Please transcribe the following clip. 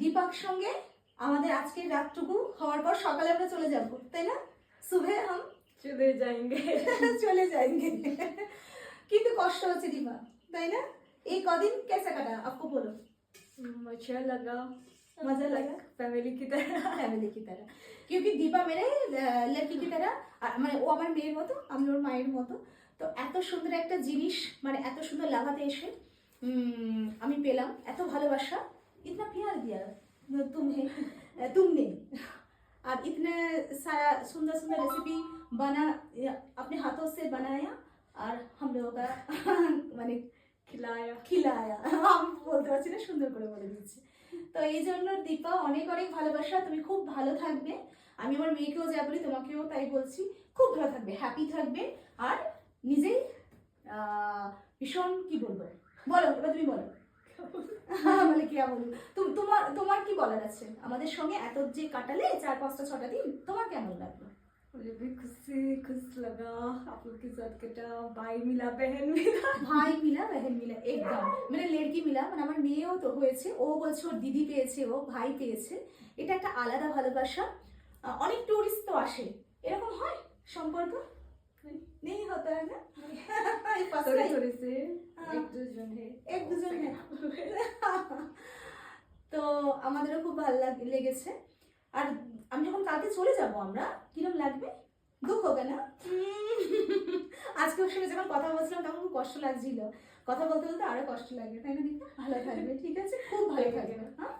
দীপক সঙ্গে আমাদের আজকের রাতটুকু হওয়ার পর সকালে আমরা চলে যাব, তাই না? সুবে হাম চলে যাएंगे চলে যাएंगे। কিন্তু কষ্ট হচ্ছে দীপা, তাই না? এই কদিন कैसा কাটা आपको बोलो। अच्छा लगा, मजा लगा फैमिली की तरह। फैमिली की तरह, क्योंकि दीपा मेरे लड़की की तरह, মানে ও আমার মেয়ের মতো, আমি ওর মায়ের মতো। তো এত সুন্দর একটা জিনিস, মানে এত সুন্দর লাগাতে এসে আমি পেলাম এত ভালোবাসা। इतना प्यार दिया तुम्हें, तुमने, और इतने सारा सुंदर सुंदर रेसिपी बना, अपने हाथों से बनाया और हम लोगों का মানে খিলায়া আমি বলতে পারছি না, সুন্দর করে বলে দিচ্ছি। তো এই জন্য দীপা অনেক অনেক ভালোবাসা, তুমি খুব ভালো থাকবে। আমি আমার মেয়েকেও যা বলি তোমাকেও তাই বলছি, খুব ভালো থাকবে, হ্যাপি থাকবে, আর নিজেই ভীষণ কি বলবো, বলো এবার তুমি বলো। বলে কি বলবো, তোমার তোমার কি বলার আছে আমাদের সঙ্গে এত যে কাটালে 4-5টা 6টা দিন, তোমার কেমন লাগলো? मुझे भी खुश लगा, आप लोग के साथ कटा, भाई मिला, बहन मिला। ভাই মিলা বহন মিলা একদম, মানে লড়কি মিলা, মানে আমার মেয়েও তো হয়েছে, ও বলছে ওর দিদি পেয়েছে, ও ভাই পেয়েছে, এটা একটা আলাদা ভালোবাসা। অনেক টুরিস্ট তো আসে, এরকম হয় সম্পর্ক নেই হতে হয় না? थोड़े थोड़े से एक दो जन है, এক দুজন তো আমাদেরও খুব ভালো লেগেছে। আর আমি যখন কালকে চলে যাব, আমরা কিরম লাগবে, দুঃখ হবে না? আজকে ওর সঙ্গে যখন কথা বলছিলাম তখন খুব কষ্ট লাগছিল, কথা বলতে বলতে আরো কষ্ট লাগবে, তাই না দীপা? ভালো থাকবে, ঠিক আছে, খুব ভালো থাকবে, হ্যাঁ।